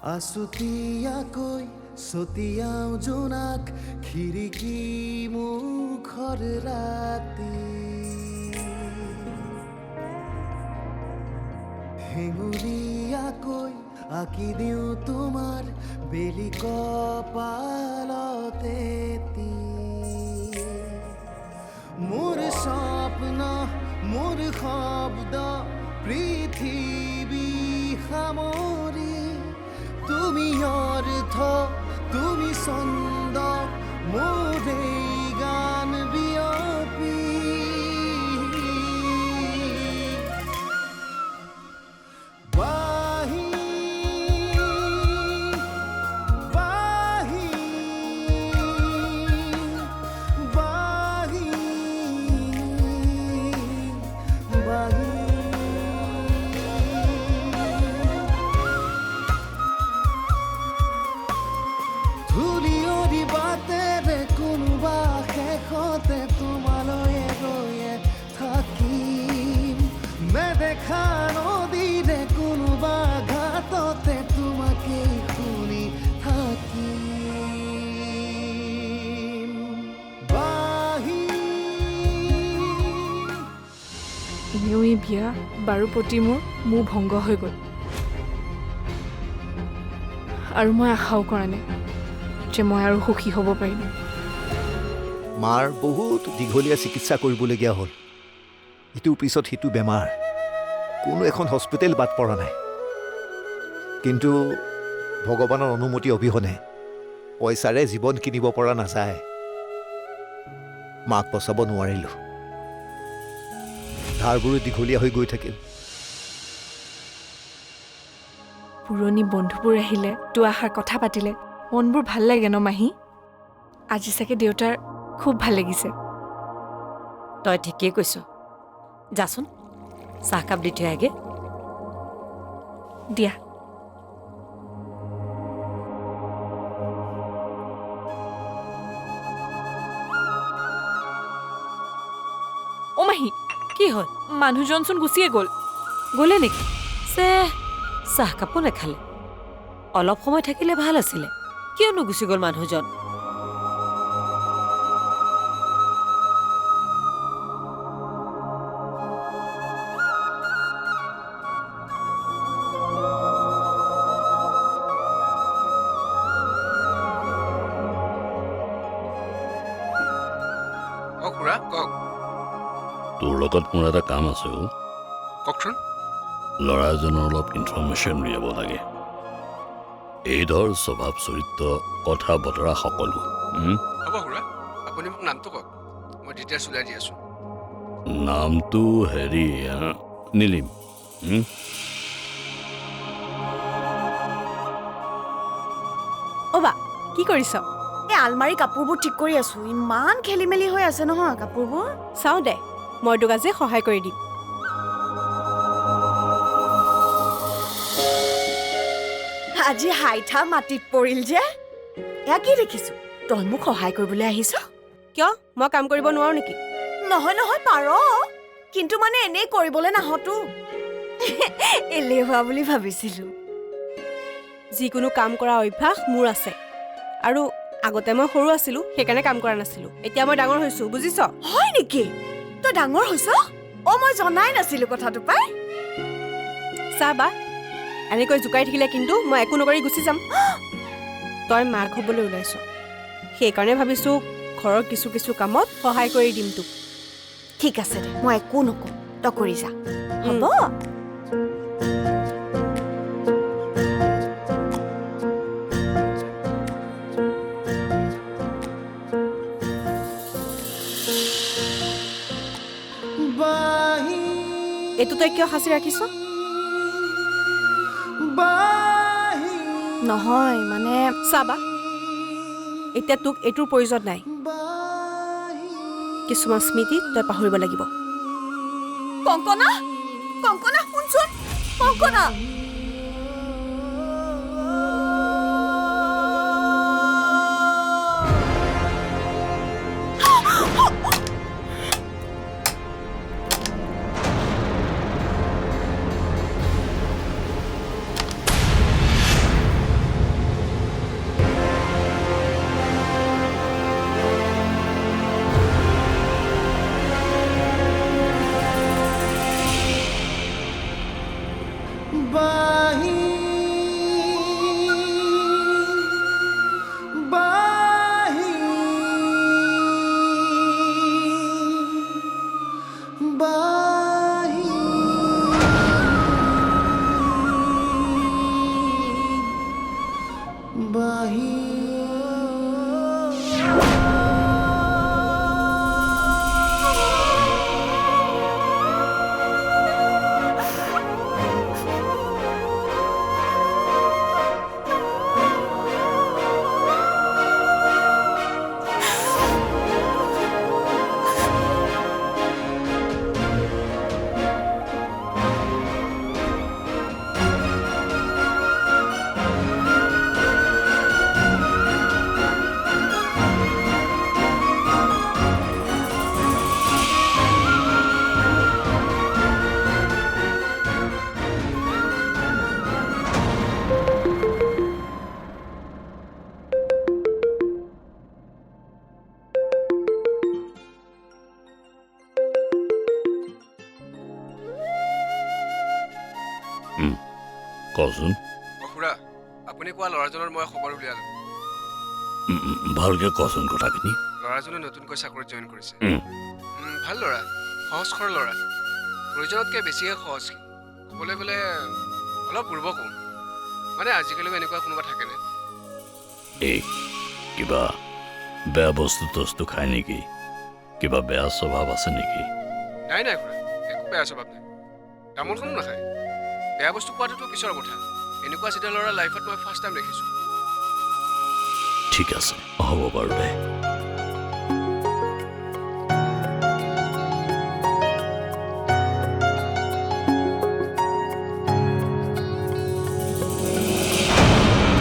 আছুতীয়াকৈ ছটিয়াও জোনাক খিৰিকী মুখৰ ৰাতি হেঙুলীয়াকৈ আঁকি দিওঁ তোমাৰ বেলি কপালতে মোৰ স্বপ্ন মোৰ শব্দ পৃথিৱী সামৰি তুমি অৰ্থ তুমি ছন্দ মোৰ এই গান বিয়পি বাহি বাহি বাহি বাহি ধূলিয়ৰি বাটেৰে কোনোবা শেষতে তোমালৈ গৈয়ে থাকিম নেদেখা নদীৰে কোনোবা ঘাটতে তোমাকেই শুনি থাকিম বাহি এনেও এই বিয়া বাৰুৰ প্ৰতি মোৰ ভংগ হৈ গ'ল আৰু মই আশাও কৰা নাই যে মই আৰু সুখী হ'ব পাৰিম মাৰ বহুত দীঘলীয়া চিকিৎসা কৰিবলগীয়া হ'ল ইটোৰ পিছত সিটো বেমাৰ কোনো এখন হস্পিটেল বাদ পৰা নাই কিন্তু ভগৱানৰ অনুমতি অবিহনে পইচাৰে জীৱন কিনিব পৰা নাযায় মাক বচাব নোৱাৰিলোঁ ধাৰবোৰো দীঘলীয়া হৈ গৈ থাকিল পুৰণি বন্ধুবোৰ আহিলে দুআষাৰ কথা পাতিলে মনবোৰ ভাল লাগে ন মাহী আজি চাগে দেউতাৰ খুব ভাল লাগিছে তই ঠিকেই কৈছ যাচোন চাহকাপ দি থৈ আগে দিয়া অ মাহী কি হ'ল মানুহজনচোন গুচিয়ে গ'ল গ'লে নেকি চে চাহকাপো নেখালে অলপ সময় থাকিলে ভাল আছিলে কিয়নো গুচি গ'ল মানুহজন খুৰা কওক তোৰ লগত মোৰ এটা কাম আছে কওকচোন ল'ৰাজনৰ অলপ ইনফৰমেশ্যন উলিয়াব লাগে এই ধৰ স্বভাৱ চৰিত্ৰ কথা বতৰা সকলো হ'ব খুৰা আপুনি মোক নামটো কওক মই ডিটেইলছ উলিয়াই দি আছোঁ নামটো হেৰি নীলিম অ' বা কি কৰিছ এই আলমাৰী কাপোৰবোৰ ঠিক কৰি আছো ইমান খেলি মেলি হৈ আছে নহয় কাপোৰবোৰ চাওঁ দে মই তোক আজি সহায় কৰি দিম আজি হাইঠা মাটিত পৰিল যে এয়া কি দেখিছো তই মোক সহায় কৰিবলৈ আহিছ কিয় মই কাম কৰিব নোৱাৰো নেকি নহয় নহয় পাৰ কিন্তু মানে এনেই কৰিবলৈ নাহতো এলেহুৱা বুলি ভাবিছিলো যিকোনো কাম কৰা অভ্যাস মোৰ আছে আৰু আগতে মই সৰু আছিলো সেইকাৰণে কাম কৰা নাছিলো এতিয়া মই ডাঙৰ হৈছো বুজিছ হয় নেকি তই ডাঙৰ হৈছ মই জনাই নাছিলো কথাটো পাই চা বা এনেকৈ জোকাই থাকিলে কিন্তু মই একো নকৰি গুচি যাম তই মাক হ'বলৈ ওলাইছ সেইকাৰণে ভাবিছো ঘৰৰ কিছু কিছু কামত সহায় কৰি দিম তোক ঠিক আছে দে মই একো নকওঁ তই কৰি যা হ'ব এইটো তই কিয় সাঁচি ৰাখিছ নহয় মানে চাবা এতিয়া তোক এইটোৰ প্ৰয়োজন নাই কিছুমান স্মৃতি তই পাহৰিব লাগিব কংকনা কংকনা শুনচোন কংকনা বাহি বাহি কচোন খুৰা আপুনি কোৱা ল'ৰাজনৰ মই খবৰ উলিয়ালোঁ। ভালকে কচোন কথাখিনি। ল'ৰাজনে নতুনকৈ চাকৰিত জইন কৰিছে। উম। ভাল ল'ৰা, সহজ সৰল ল'ৰা, প্ৰয়োজনতকৈ বেছিহে সহজ। ক'বলৈ গ'লে অলপ পূৰ্বকো, মানে আজিকালিও এনেকুৱা কোনোবা থাকেনে? এই কিবা বেয়া বস্তু তস্তু খায় নেকি? কিবা বেয়া স্বভাৱ আছে নেকি? নাই নাই খুৰা, একো বেয়া স্বভাৱ নাই। তামোলখনো নাখায়। বেয়া বস্তু খোৱাটোতো পিছৰ কথা। এনেকুৱা চিধা ল'ৰা লাইফত মই ফাৰ্ষ্ট টাইম দেখিছোঁ। ঠিক আছে, হ'ব বাৰু দে।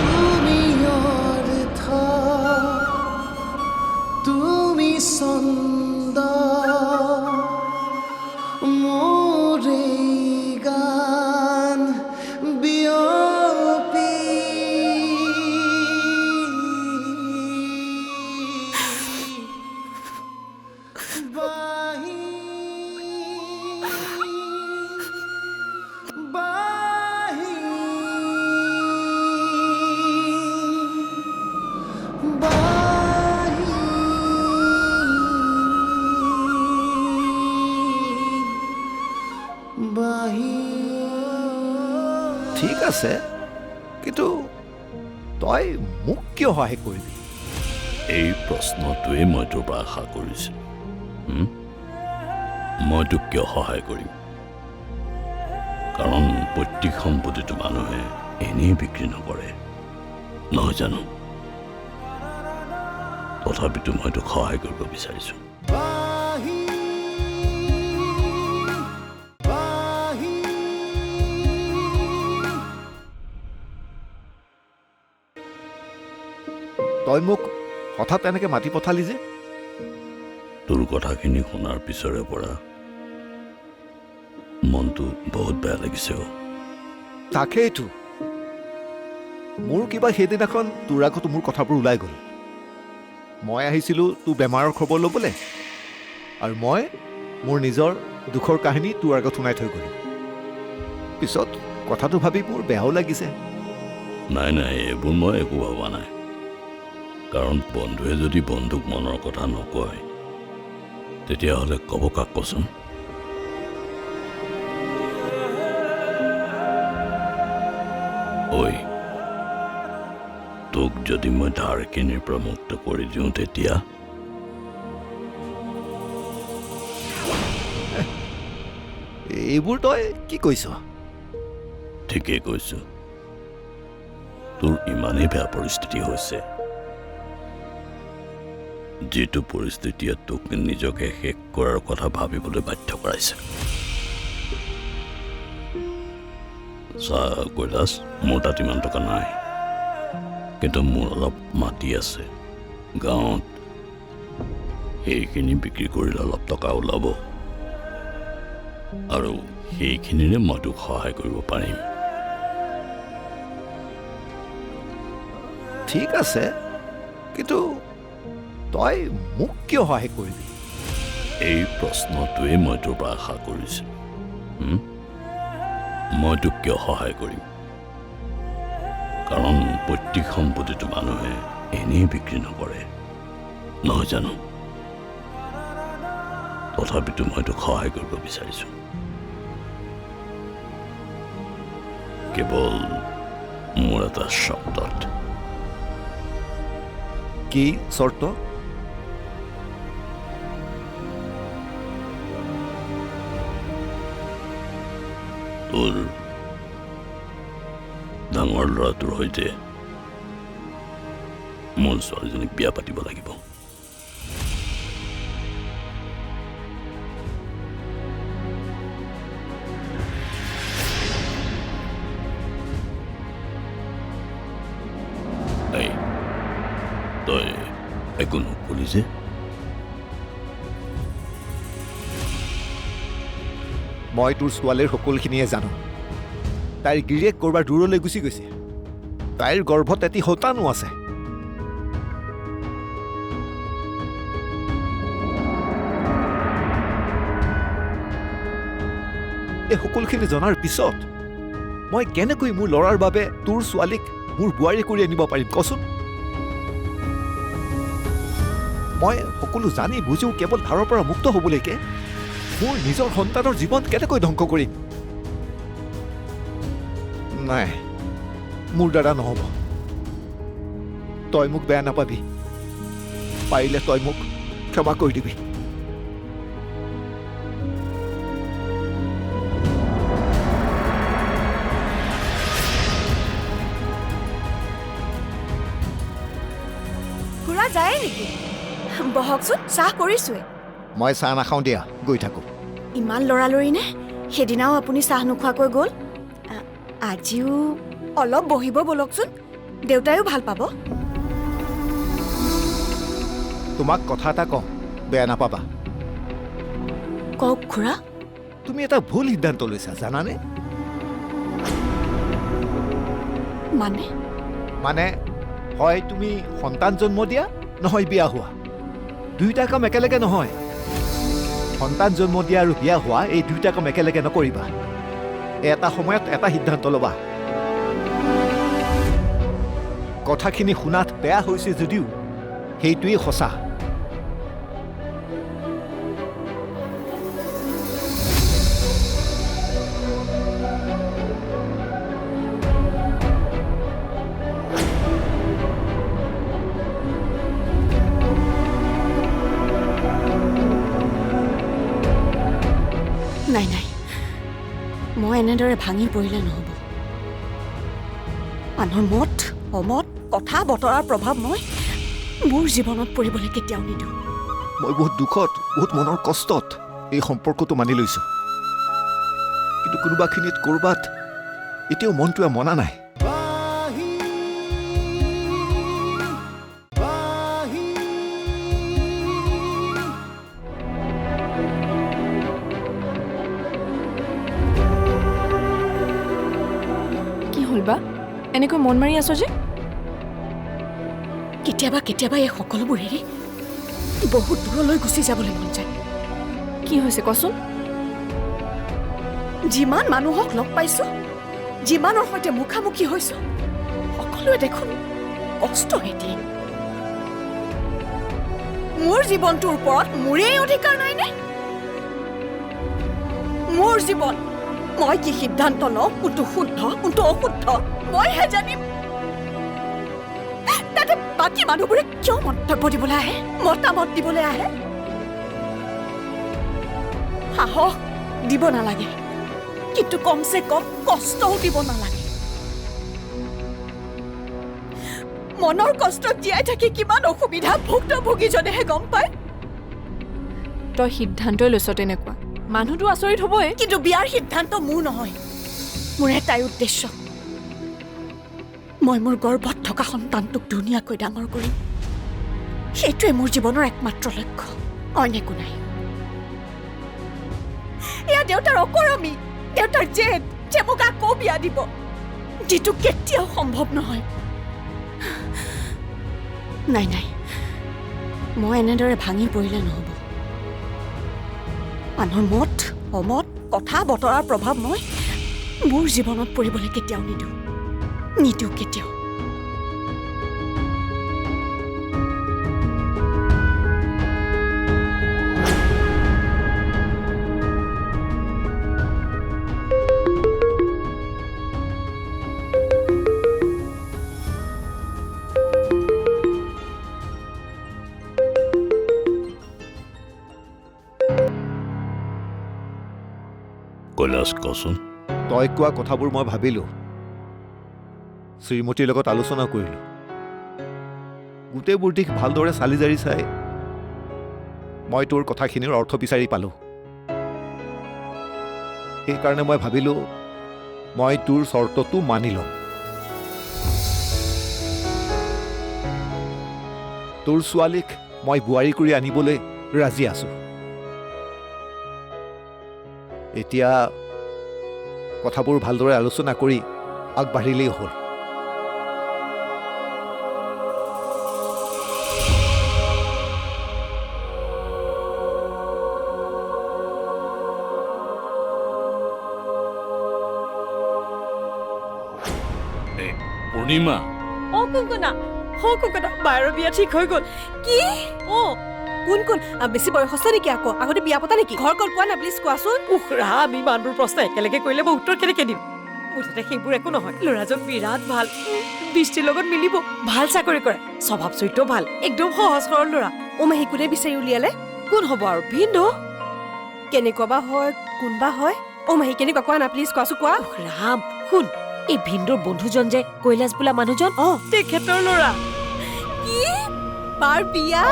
তুমি অৰ্থ তুমি ছন্দ মোৰ এই গান বিয়পি বাহি বাহি বাহি বাহি ঠিক আছে, কিন্তু তই মোক কিয় সহায় কৰিবি? এই প্ৰশ্নটোৱে মই তোৰ পৰা আশা কৰিছিলোঁ। মই তোক কিয় সহায় কৰিম? কাৰণ পৈতৃক সম্পত্তিটো মানুহে এনেই বিক্ৰী নকৰে, নহয় জানো? তথাপিতো মই তোক সহায় কৰিব বিচাৰিছোঁ। বাহি বাহি তই মোক হঠাৎ এনেকৈ মাতি পঠালি যে? তোৰ কথাখিনি শুনাৰ পিছৰে পৰা মনটো বহুত বেয়া লাগিছে। তাকেইতো, মোৰ কিবা সেইদিনাখন তোৰ আগত মোৰ কথাবোৰ ওলাই গ'ল। মই আহিছিলোঁ তোৰ বেমাৰৰ খবৰ ল'বলৈ, আৰু মই মোৰ নিজৰ দুখৰ কাহিনী তোৰ আগত শুনাই থৈ গ'লোঁ। পিছত কথাটো ভাবি মোৰ বেয়াও লাগিছে। নাই নাই, এইবোৰ মই একো ভবা নাই। কাৰণ বন্ধুৱে যদি বন্ধুক মনৰ কথা নকয়, তেতিয়াহ'লে ক'ব কাক কচোন? ঐ, তোক যদি মই ধাৰখিনিৰ পৰা মুক্ত কৰি দিওঁ, তেতিয়া এইবোৰ তই কি কৈছ? ঠিকেই কৈছোঁ। তোৰ ইমানেই বেয়া পৰিস্থিতি হৈছে, যিটো পৰিস্থিতিয়ে তোক নিজকে শেষ কৰাৰ কথা ভাবিবলৈ বাধ্য কৰাইছে। চা কৈলাশ, মোৰ তাত ইমান টকা নাই, কিন্তু মোৰ অলপ মাটি আছে গাঁৱত। সেইখিনি বিক্ৰী কৰিলে অলপ টকা ওলাব, আৰু সেইখিনিৰে মই তোক সহায় কৰিব পাৰিম। ঠিক আছে, কিন্তু তই মোক কিয় সহায় কৰিবি? এই প্ৰশ্নটোৱে মই তোৰ পৰা আশা কৰিছিলোঁ। মই তোক কিয় সহায় কৰিম? কাৰণ পৈতৃক সম্পত্তিটো মানুহে এনেই বিক্ৰী নকৰে, নহয় জানো? তথাপিতো মই তোক সহায় কৰিব বিচাৰিছোঁ। কেৱল মোৰ এটা শব্দত। কি চৰ্ত? তোৰ ডাঙৰ ল'ৰাটোৰ সৈতে মোৰ ছোৱালীজনীক বিয়া পাতিব লাগিব। এই, তই একো নকলি যে? মই তোৰ ছোৱালীৰ সকলোখিনিয়ে জানো। তাইৰ গিৰিয়েক ক'ৰবাৰ দূৰলৈ গুচি গৈছে। তাইৰ গৰ্ভত এটি সন্তানো আছে। এই সকলোখিনি জনাৰ পিছত মই কেনেকৈ মোৰ ল'ৰাৰ বাবে তোৰ ছোৱালীক মোৰ বোৱাৰী কৰি আনিব পাৰিম কচোন? মই সকলো জানি বুজিও কেৱল ভাৰৰ পৰা মুক্ত হ'বলৈকে মোৰ নিজৰ সন্তানৰ জীৱন কেনেকৈ ধ্বংস কৰিম? নাই, মোৰ দ্বাৰা নহ'ব। তই মোক বেয়া নাপাবি। পাৰিলে তই মোক ক্ষমা কৰি দিবি। খুৰা যায় নেকি? বহকচোন, চাহ কৰিছোৱে। মই চাহ নাখাওঁ দিয়া, গৈ থাকোঁ। ইমান লৰালৰি নে? সেইদিনাও আপুনি চাহ নোখোৱাকৈ গ'ল। আজিও অলপ বহিব বলকচোন, দেউতায়ো ভাল পাব। তোমাক কথা এটা কওঁ, বেয়া নাপাবা। কওক খুৰা। তুমি এটা ভুল সিদ্ধান্ত লৈছা জানানে? মানে হয় তুমি সন্তান জন্ম দিয়া, নহয় বিয়া হোৱা। দুয়োটা কাম একেলগে নহয়। সন্তান জন্ম দিয়া আৰু বিয়া হোৱা এই দুয়োটা কাম একেলগে নকৰিবা। এটা সময়ত এটা সিদ্ধান্ত ল'বা। কথাখিনি শুনাত বেয়া হৈছে যদিও সেইটোৱেই সঁচা। নাই নাই, মই এনেদৰে ভাঙি পৰিলে নহ'ব। মানুহৰ মত অমত কথা বতৰাৰ প্ৰভাৱ মই মোৰ জীৱনত পৰিবলৈ কেতিয়াও নিদিওঁ। মই বহুত দুখত, বহুত মনৰ কষ্টত এই সম্পৰ্কটো মানি লৈছোঁ। কিন্তু কোনোবাখিনিত ক'ৰবাত এতিয়াও মনটোৱে মনা নাই। কি হ'ল বা এনেকৈ মন মাৰি আছ যে? কেতিয়াবা কেতিয়াবা এই সকলোবোৰ এৰি বহুত দূৰলৈ গুচি যাবলৈ মন যায়। কি হৈছে কচোন? যিমান মানুহক লগ পাইছো, যিমানৰ সৈতে মুখামুখি হৈছো, সকলোৱে দেখোন কষ্টহে দিয়ে। মোৰ জীৱনটোৰ ওপৰত মোৰেই অধিকাৰ নাইনে? মোৰ জীৱন, মই কি সিদ্ধান্ত লওঁ, কোনটো শুদ্ধ কোনটো অশুদ্ধ মইহে জানিম। তাতে বাকী মানুহবোৰে কিয় মন্তব্য দিবলৈ আহে, মতামত দিবলৈ আহে? সাহস দিব নালাগে, কিন্তু কমচে কম কষ্টও দিব নালাগে। মনৰ কষ্টত জীয়াই থাকি কিমান অসুবিধা ভুক্তভোগীজনেহে গম পায়। তই সিদ্ধান্তই লৈছ তেনেকুৱা, মানুহটো আচৰিত হ'বই। কিন্তু বিয়াৰ সিদ্ধান্ত মোৰ নহয়, মোৰ এটাই উদ্দেশ্য। মই মোৰ গৰ্ভত থকা সন্তানটোক ধুনীয়াকৈ ডাঙৰ কৰিম। সেইটোৱে মোৰ জীৱনৰ একমাত্ৰ লক্ষ্য, অইন একো নাই। এয়া দেউতাৰ অকৰমী, দেউতাৰ জেদ যে মোক আকৌ বিয়া দিব, যিটো কেতিয়াও সম্ভৱ নহয়। নাই নাই, মই এনেদৰে ভাঙি পৰিলে নহ'ব। মানুহৰ মত অমত কথা বতৰাৰ প্ৰভাৱ মই মোৰ জীৱনত পৰিবলৈ কেতিয়াও নিদিওঁ কেতিয়াও। কৈলাশ কচোন। তই কোৱা কথাবোৰ মই ভাবিলোঁ, শ্ৰীমতীৰ লগত আলোচনা কৰিলোঁ। গোটেইবোৰ দিশ ভালদৰে চালি জাৰি চাই মই তোৰ কথাখিনিৰ অৰ্থ বিচাৰি পালোঁ। সেইকাৰণে মই ভাবিলোঁ মই তোৰ চৰ্তটো মানি ল'ম। তোৰ ছোৱালীক মই বোৱাৰী কৰি আনিবলৈ ৰাজি আছোঁ। এতিয়া কথাবোৰ ভালদৰে আলোচনা কৰি আগবাঢ়িলেই হ'ল। পূৰ্ণিমা, অ কুংকনা, বায়ৰৰ বিয়া ঠিক হৈ গ'ল। কি? অ কোন কোন বেছি বয়সস্থ নেকি? আকৌ আগতে বিয়া পতা নেকি? ঘৰ ক'ত কোৱা না প্লিজ কোৱাচোন। উখৰা, আমি ইমানবোৰ প্ৰশ্ন একেলগে কৰিলে মই উত্তৰ কেনেকে দিম? মুঠতে সেইবোৰ একো নহয়। ল'ৰাজন বিৰাট ভাল, বৃষ্টিৰ লগত মিলিব, ভাল চাকৰি কৰে, স্বভাৱ চৰিত্ৰ ভাল, একদম সহজ সৰল ল'ৰা। অ' মাহী কোনে বিচাৰি উলিয়ালে? কোন হ'ব আৰু? ভিনদেউ। কেনেকুৱা বা হয়, কোনবা হয়? অ' মাহী কেনেকুৱা কোৱা না প্লিজ কোৱাচোন, কোৱা। ৰাম, শুন, এই ভিনদেউৰ বন্ধুজন যে কৈলাশ বোলা মানুহজন, তেখেতৰ ল'ৰা। কি? বাৰ বিয়া?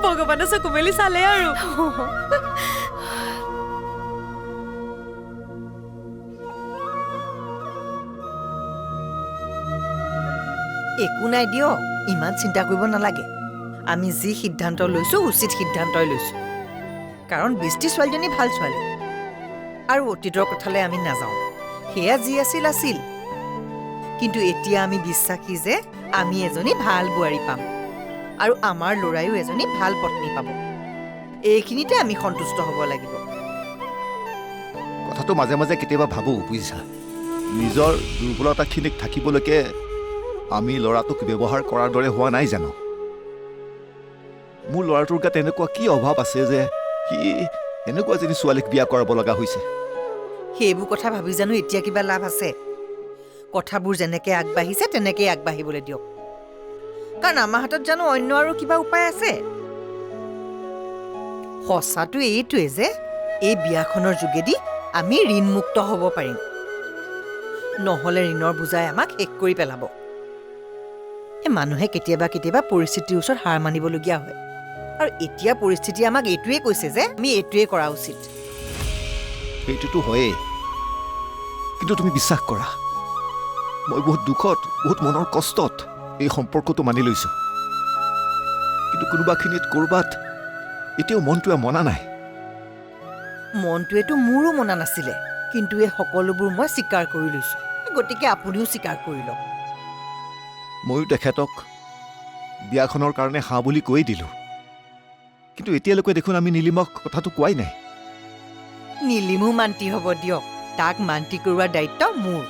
ভগৱানে চকু মেলি চালে আৰু। একো নাই দিয়ক, ইমান চিন্তা কৰিব নালাগে। আমি যি সিদ্ধান্ত লৈছোঁ উচিত সিদ্ধান্তই লৈছোঁ। কাৰণ বৃষ্টি ছোৱালীজনী ভাল ছোৱালী, আৰু অতীতৰ কথালৈ আমি নাযাওঁ। সেয়া যি আছিল আছিল, কিন্তু এতিয়া আমি বিশ্বাসী যে আমি এজনী ভাল বোৱাৰী পাম, আৰু আমাৰ ল'ৰায়ো এজনী ভাল পত্নী পাব। এইখিনিতে আমি সন্তুষ্ট হ'ব লাগিব। কথাটো মাজে মাজে কেতিয়াবা ভাবোঁ, বুজিছা, নিজৰ দুৰ্বলতাখিনিক থাকিবলৈকে আমি ল'ৰাটোক ব্যৱহাৰ কৰাৰ দৰে হোৱা নাই জানো? মোৰ ল'ৰাটোৰ গাত এনেকুৱা কি অভাৱ আছে যে সি এনেকুৱা এজনী ছোৱালীক বিয়া কৰাব লগা হৈছে? সেইবোৰ কথা ভাবি জানো এতিয়া কিবা লাভ আছে? কথাবোৰ যেনেকৈ আগবাঢ়িছে তেনেকেই আগবাঢ়িবলৈ দিয়ক। কাৰণ আমাৰ হাতত জানো অন্য আৰু কিবা উপায় আছে? সঁচাটো এইটোৱে যে এই বিয়াখনৰ যোগেদি আমি ঋণমুক্ত হ'ব পাৰিম, নহ'লে ঋণৰ বোজাই আমাক শেষ কৰি পেলাব। মানুহে কেতিয়াবা কেতিয়াবা পৰিস্থিতিৰ ওচৰত হাৰ মানিবলগীয়া হয়, আৰু এতিয়া পৰিস্থিতি আমাক এইটোৱে কৈছে যে আমি এইটোৱে কৰা উচিত। সেইটোতো হয়েই, কিন্তু তুমি বিশ্বাস কৰা, মই বহুত দুখত, বহুত মনৰ কষ্টত এই সম্পৰ্কটো মানি লৈছোঁ। কিন্তু কোনোবাখিনিত ক'ৰবাত এতিয়াও মনটোৱে মনা নাই। মনটোৱেতো মোৰো মনা নাছিলে, কিন্তু এই সকলোবোৰ মই স্বীকাৰ কৰি লৈছোঁ। গতিকে আপুনিও স্বীকাৰ কৰি লওক। ময়ো তেখেতক বিয়াখনৰ কাৰণে হাঁ বুলি কৈ দিলোঁ, কিন্তু এতিয়ালৈকে দেখোন আমি নীলিমক কথাটো কোৱাই নাই। নীলিমো মান্তি হ'ব দিয়ক, তাক মান্তি কৰোৱাৰ দায়িত্ব মোৰ।